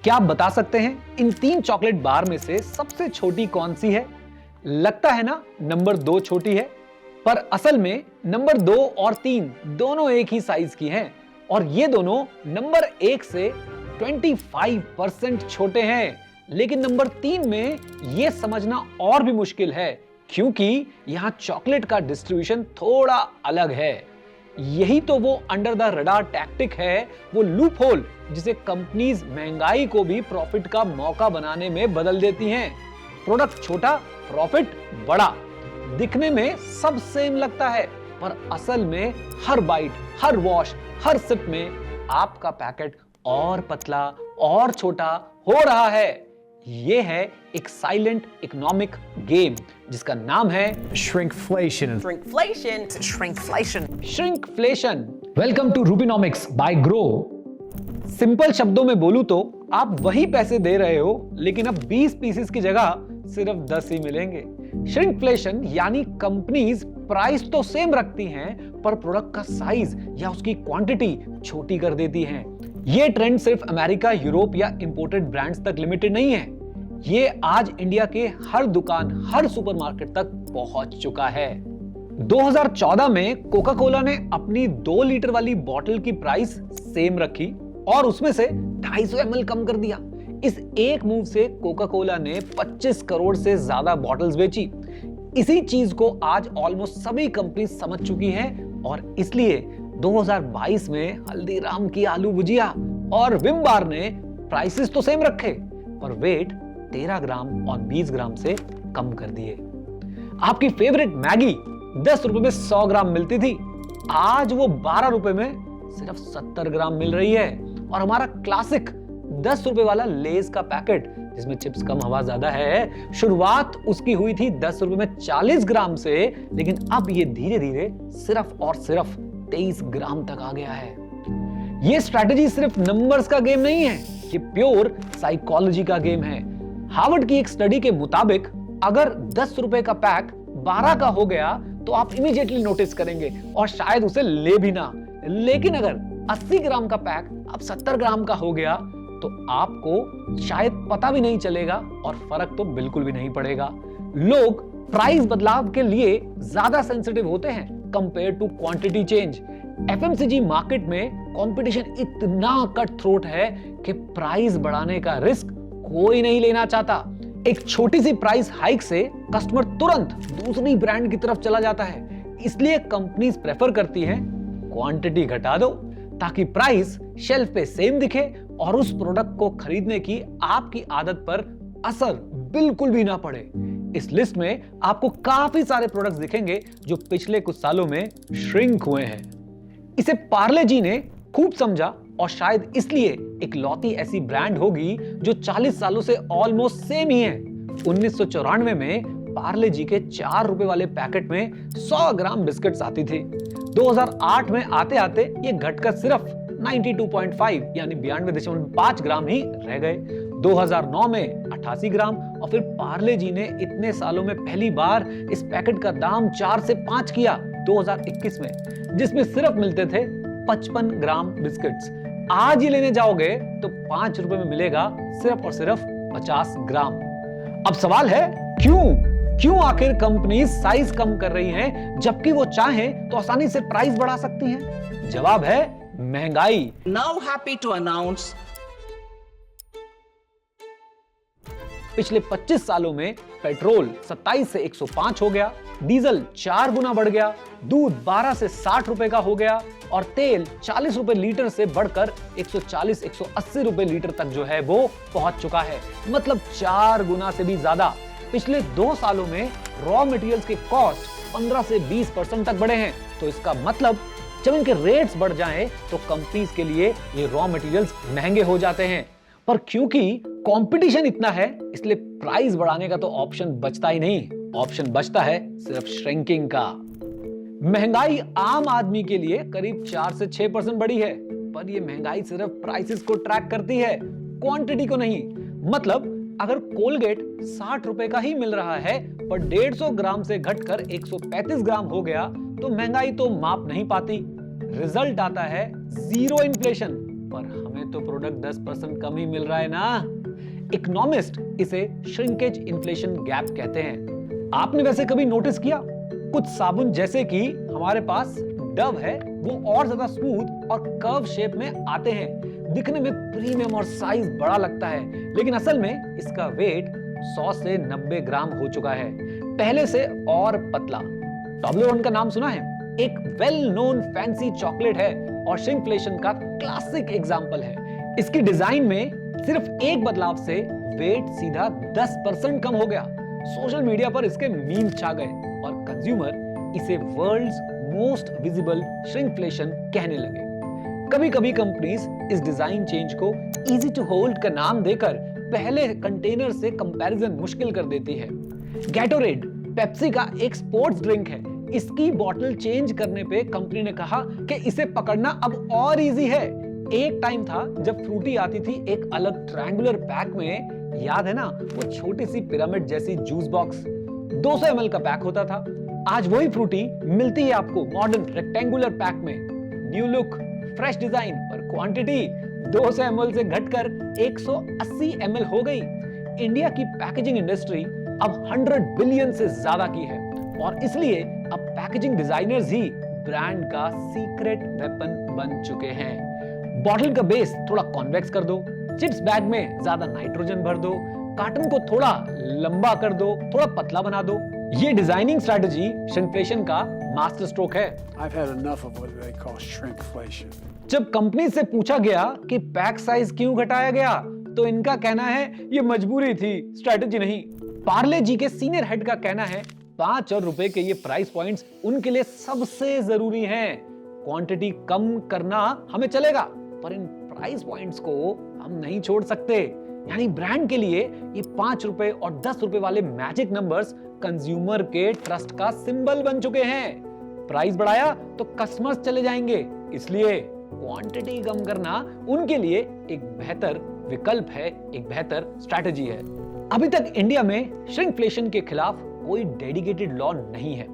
क्या आप बता सकते हैं इन 3 चॉकलेट बार में से सबसे छोटी कौन सी है? लगता है ना नंबर 2 छोटी है, पर असल में नंबर 2 और 3 दोनों एक ही साइज की हैं और ये दोनों नंबर 1 से 25% छोटे हैं। लेकिन नंबर 3 में यह समझना और भी मुश्किल है क्योंकि यहां चॉकलेट का डिस्ट्रीब्यूशन थोड़ा अलग है। यही तो वो अंडर द रडार टैक्टिक है, वो लूप होल जिसे कंपनीज महंगाई को भी प्रॉफिट का मौका बनाने में बदल देती हैं। प्रोडक्ट छोटा, प्रॉफिट बड़ा। दिखने में सब सेम लगता है, पर असल में हर बाइट, हर वॉश, हर सिप में आपका पैकेट और पतला और छोटा हो रहा है। यह है एक साइलेंट इकोनॉमिक गेम जिसका नाम है Shrinkflation. Shrinkflation. Shrinkflation. Shrinkflation. Welcome to Rubinomics by Groww. Simple शब्दों में बोलूं तो आप वही पैसे दे रहे हो लेकिन अब 20 पीसेस की जगह सिर्फ 10 ही मिलेंगे। श्रिंकफ्लेशन यानी कंपनीज प्राइस तो सेम रखती हैं पर प्रोडक्ट का साइज या उसकी क्वांटिटी छोटी कर देती हैं। ये ट्रेंड सिर्फ अमेरिका, यूरोप या इंपोर्टेड ब्रांड्स तक लिमिटेड नहीं है। ये आज इंडिया के हर दुकान, हर सुपरमार्केट तक पहुंच चुका है। 2014 में कोका कोला ने अपनी 2 लीटर वाली बोतल की प्राइस सेम रखी और उसमें से 250 ml कम कर दिया। इस एक मूव से कोका कोला ने 25 करोड़ से ज्यादा बॉटल्स बेची। इसी चीज को आज ऑलमोस्ट सभी कंपनी समझ चुकी हैं और इसलिए 2022 में हल्दीराम की आलू भुजिया और विम बार ने प्राइसेस तो सेम रखे पर वेट 13 ग्राम और 20 ग्राम से कम कर दिए। आपकी फेवरेट मैगी 10 रुपए में 100 ग्राम मिलती थी, आज वो 12 रुपए में सिर्फ 70 ग्राम मिल रही है। और हमारा क्लासिक 10 रुपए वाला लेज का पैकेट जिसमें चिप्स कम हवा ज्यादा है, शुरुआत उसकी हुई थी 10 रुपए में 40 ग्राम से, लेकिन अब ये धीरे धीरे सिर्फ और सिर्फ 23 ग्राम तक आ गया है। ये स्ट्रैटेजी सिर्फ नंबर्स का गेम नहीं है, ये प्योर साइकोलॉजी का गेम है। हार्वर्ड की एक स्टडी के मुताबिक अगर 10 रुपए का पैक 12 का हो गया तो आप इमीडिएटली नोटिस करेंगे और शायद उसे ले भी ना। लेकिन अगर 80 ग्राम का पैक अब 70 ग्राम का हो गया तो आपको शायद पता भी नहीं चलेगा और फर्क तो बिल्कुल भी नहीं पड़ेगा। लोग प्राइस बदलाव के लिए ज्यादा सेंसिटिव होते हैं compare to quantity change. FMCG market में कंपटीशन इतना कट थ्रोट है कि प्राइस बढ़ाने का रिस्क कोई नहीं लेना चाहता। एक छोटी सी प्राइस हाइक से कस्टमर तुरंत दूसरी ब्रांड की तरफ चला जाता है। इसलिए कंपनीज प्रेफर करती हैं क्वांटिटी घटा दो ताकि प्राइस शेल्फ पे सेम दिखे और उस प्रोडक्ट को खरीदने की आपकी आदत पर असर बिल्कुल भी ना पड़े। इस लिस्ट में आपको काफी सारे प्रोडक्ट्स दिखेंगे जो पिछले कुछ सालों में श्रिंक हुए हैं। इसे पार्ले जी ने खूब समझा और शायद इसलिए एक लौती ऐसी ब्रांड होगी जो 40 सालों से ऑलमोस्ट सेम ही है। 1994 में पार्ले जी के 4 रुपए वाले पैकेट में 100 ग्राम बिस्किट्स आती थी। 2008 में आते आते ये घटकर सिर्फ 92.5 यानी 92.5 ग्राम ही रह गए। 2009 में 88 ग्राम और फिर पार्ले जी ने इतने सालों में पहली बार इस पैकेट का दाम 4 से 5 किया 2021 में, जिसमें सिर्फ मिलते थे 55 ग्राम बिस्किट्स। आज ही लेने जाओगे तो 5 रुपए में मिलेगा सिर्फ और सिर्फ 50 ग्राम। अब सवाल है क्यों आखिर कंपनी साइज कम कर रही हैं जबकि वो चाहें तो आसानी से प्राइस बढ़ा सकती हैं? जवाब है महंगाई। Now happy to announce पिछले 25 सालों में पेट्रोल 27 से 105 हो गया, डीजल 4 गुना बढ़ गया, दूध 12 से 60 रुपए का हो गया और तेल 40 रुपए लीटर से बढ़कर 140-180 रुपए लीटर तक जो है वो पहुंच चुका है। मतलब 4 गुना से भी ज्यादा। पिछले 2 सालों में रॉ मटेरियल्स के कॉस्ट 15 से 20% तक बढ़े हैं। तो इसका मतलब जब इनके रेट्स बढ़ जाएं तो कंपनीज के लिए ये रॉ मटेरियल्स महंगे हो जाते हैं। पर क्योंकि कंपटीशन इतना है इसलिए प्राइस बढ़ाने का तो ऑप्शन बचता ही नहीं। ऑप्शन बचता है सिर्फ श्रिंकिंग का। महंगाई आम आदमी के लिए करीब 4 से 6% बढ़ी है, पर यह महंगाई सिर्फ प्राइसेस को ट्रैक करती है, क्वांटिटी को नहीं। मतलब अगर कोलगेट 60 रुपए का ही मिल रहा है पर 150 ग्राम से घटकर 135 ग्राम हो गया तो महंगाई तो माप नहीं पाती। रिजल्ट आता है जीरो इन्फ्लेशन, पर हमें तो प्रोडक्ट 10% कम ही मिल रहा है ना। इकोनॉमिस्ट इसे श्रिंकेज इन्फ्लेशन गैप कहते हैं। आपने वैसे कभी नोटिस किया, कुछ साबुन जैसे कि हमारे पास डव है, वो और ज्यादा स्मूथ और कर्व शेप में आते हैं, दिखने में प्रीमियम और साइज बड़ा लगता है, लेकिन असल में इसका वेट 100 से 90 ग्राम हो चुका है, पहले से और पतला। टॉबलेरोन का नाम सुना है? एक वेल नोन फैंसी चॉकलेट है और श्रिंकफ्लेशन का क्लासिक एग्जांपल है। इसकी डिजाइन में सिर्फ एक बदलाव से वेट सीधा 10% कम हो गया। सोशल मीडिया पर इसके मीम्स छा गए और कंज्यूमर इसे वर्ल्ड्स मोस्ट विजिबल श्रिंकफ्लेशन कहने लगे। कभी-कभी कंपनीज इस डिजाइन चेंज को इजी टू होल्ड का नाम देकर पहले कंटेनर से कंपैरिजन मुश्किल कर देती है। गैटोरेड पेप्सी का एक स्पोर्ट्स ड्रिंक है। इसकी बॉटल चेंज करने पे कंपनी ने कहा कि इसे पकड़ना अब और इजी है। एक टाइम था जब फ्रूटी आती थी एक अलग ट्रायंगुलर पैक में, याद है ना, वो छोटी सी पिरामिड जैसी जूस बॉक्स 200 ml का पैक होता था। आज वही फ्रूटी मिलती है आपको मॉडर्न रेक्टेंगुलर पैक में। न्यू लुक, फ्रेश डिजाइन, पर क्वांटिटी 200 ml से घटकर 180 ml हो गई। इंडिया की पैकेजिंग इंडस्ट्री अब 100 बिलियन से ज्यादा की है और इसलिए अब पैकेजिंग डिजाइनर्स ही ब्रांड का सीक्रेट वेपन बन चुके हैं। बॉटल का बेस थोड़ा कॉन्वेक्स कर दो, चिप्स बैग में ज्यादा नाइट्रोजन भर दो, कार्टन को थोड़ा लंबा कर दो, थोड़ा पतला बना दो। ये डिजाइनिंग स्ट्रेटजी श्रिंकफ्लेशन का मास्टर स्ट्रोक है। I've had enough of what they call shrinkflation. जब कंपनी से पूछा गया कि पैक साइज क्यों घटाया गया, तो इनका कहना है ये मजबूरी थी, स्ट्रेटजी नहीं। पार्ले जी के सीनियर हेड का कहना है 5 और रुपए के ये प्राइस पॉइंट्स उनके लिए सबसे जरूरी हैं। क्वांटिटी कम करना हमें चलेगा, पर इन प्राइस पॉइंट्स को हम नहीं छोड़ सकते। यानी ब्रांड के लिए ये 5 रुपए और 10 रुपए वाले मैजिक नंबर्स कंज्यूमर के ट्रस्ट का सिंबल बन चुके हैं। प्राइस बढ़ाया तो कस्टमर्स चले जाएंगे, इसलिए क्वांटिटी कम करना उनके लिए एक बेहतर विकल्प है, एक बेहतर स्ट्रैटेजी है। अभी तक इंडिया में श्रिंकफ्लेशन के खिलाफ कोई डेडिकेटेड लॉ नहीं है,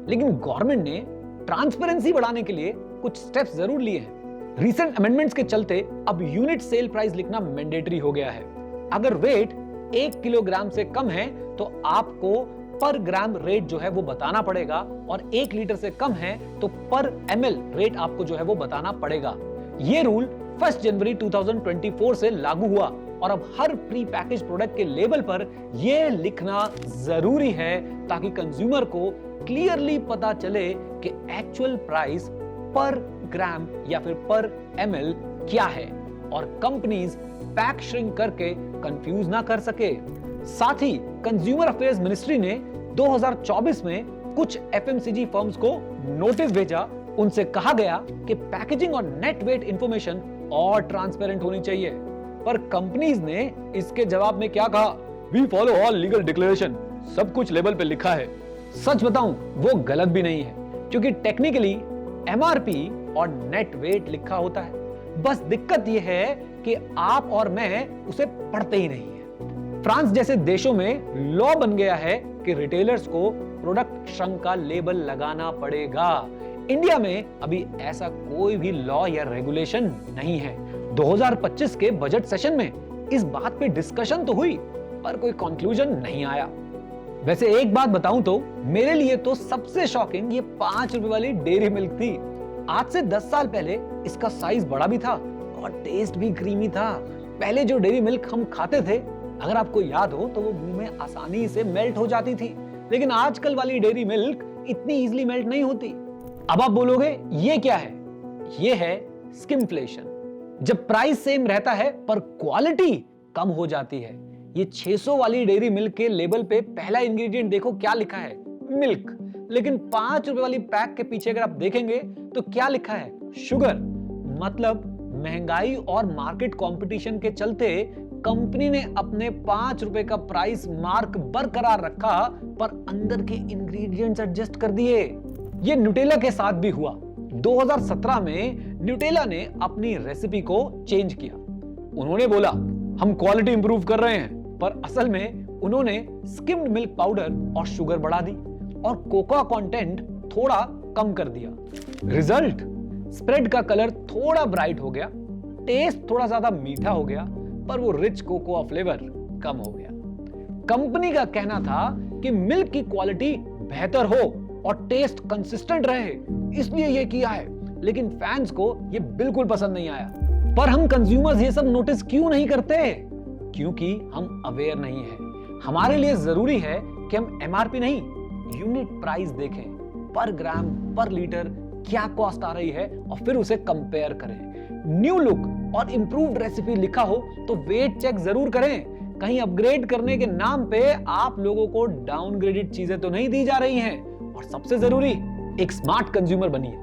लेकिन गवर्नमेंट ने ट्रांसपेरेंसी बढ़ाने के लिए कुछ स्टेप्स जरूर लिए हैं। रीसेंट अमेंडमेंट्स के चलते अब यूनिट सेल प्राइस लिखना मैंडेटरी हो गया है। अगर वेट 1 किलोग्राम से कम है तो आपको पर ग्राम रेट जो है वो बताना पड़ेगा, और 1 लीटर से कम है तो पर ml रेट आपको जो है वो बताना पड़ेगा। ये रूल 1 जनवरी 2024 से लागू हुआ और अब हर प्री पैकेज प्रोडक्ट के लेबल पर यह लिखना जरूरी है ताकि कंज्यूमर को क्लियरली पता चले कि एक्चुअल प्राइस पर ग्राम या फिर पर ml क्या है और कंपनीज पैक श्रिंक करके कंफ्यूज ना कर सके। साथ ही कंज्यूमर अफेयर्स मिनिस्ट्री ने 2024 में कुछ एफएमसीजी फर्म्स को नोटिस भेजा। उनसे कहा गया कि पैकेजिंग और नेट वेट इंफॉर्मेशन और ट्रांसपेरेंट होनी चाहिए, पर कंपनीज ने इसके जवाब में क्या कहा? We follow all legal declaration, सब कुछ लेबल पे लिखा है। सच बताऊं वो गलत भी नहीं है, क्योंकि टेक्निकली एमआरपी और नेट वेट लिखा होता है। बस दिक्कत यह है कि आप और मैं उसे पढ़ते ही नहीं है। फ्रांस जैसे देशों में लॉ बन गया है कि रिटेलर्स को प्रोडक्ट श्रंक का लेबल लगाना पड़ेगा। इंडिया में अभी ऐसा कोई भी लॉ या रेगुलेशन नहीं है। 2025 के बजट सेशन में इस बात पे डिस्कशन तो हुई, पर कोई कंक्लूजन नहीं आया। वैसे एक बात बताऊं तो मेरे लिए तो सबसे शॉकिंग ये 5 रुपए वाली डेयरी मिल्क थी। आज से 10 साल पहले इसका साइज बड़ा भी था और टेस्ट भी क्रीमी था। पहले जो डेयरी मिल्क हम खाते थे, अगर आपको याद हो तो वो मुंह में आसानी से मेल्ट हो जाती थी, लेकिन आजकल वाली डेयरी मिल्क इतनी इजीली मेल्ट नहीं होती। अब आप बोलोगे ये क्या है? ये है स्किमफ्लेशन। जब प्राइस सेम रहता है पर क्वालिटी कम हो जाती है। ये 600 वाली डेयरी मिल्क के लेबल पे पहला इंग्रेडिएंट देखो क्या लिखा है, मिल्क, लेकिन 5 रुपए वाली पैक के पीछे अगर आप देखेंगे तो क्या लिखा है, शुगर। मतलब महंगाई और मार्केट कंपटीशन के चलते कंपनी ने अपने 5 रुपए का प्राइस मार्क बरकरार रखा, पर अंदर के इंग्रेडिएंट्स एडजस्ट कर दिए। ये न्यूटेला के साथ भी हुआ। 2017 में न्यूटेला ने अपनी रेसिपी को चेंज किया। उन्होंने बोला हम क्वालिटी इंप्रूव कर रहे हैं, पर असल में उन्होंने स्किम्ड मिल्क पाउडर और शुगर बढ़ा दी और कोकोआ कंटेंट थोड़ा कम कर दिया। रिजल्ट, स्प्रेड का कलर थोड़ा ब्राइट हो गया, टेस्ट थोड़ा ज्यादा मीठा हो गया, पर वो रिच कोकोआ फ्लेवर कम हो गया। कंपनी का कहना था कि मिल्क की क्वालिटी बेहतर हो और टेस्ट कंसिस्टेंट रहे, इसलिए ये किया है, लेकिन फैंस को ये बिल्कुल पसंद नहीं आया। पर हम कंज्यूमर्स ये सब नोटिस क्यों नहीं करते? क्योंकि हम अवेयर नहीं है। हमारे लिए जरूरी है कि हम एमआरपी नहीं, यूनिट प्राइस देखें, पर ग्राम पर लीटर क्या कॉस्ट आ रही है और फिर उसे कंपेयर करें। न्यू लुक और इंप्रूव्ड रेसिपी लिखा हो तो वेट चेक जरूर करें। कहीं अपग्रेड करने के नाम पे आप लोगों को डाउनग्रेडेड चीजें तो नहीं दी जा रही हैं। और सबसे जरूरी, एक स्मार्ट कंज्यूमर बनिए।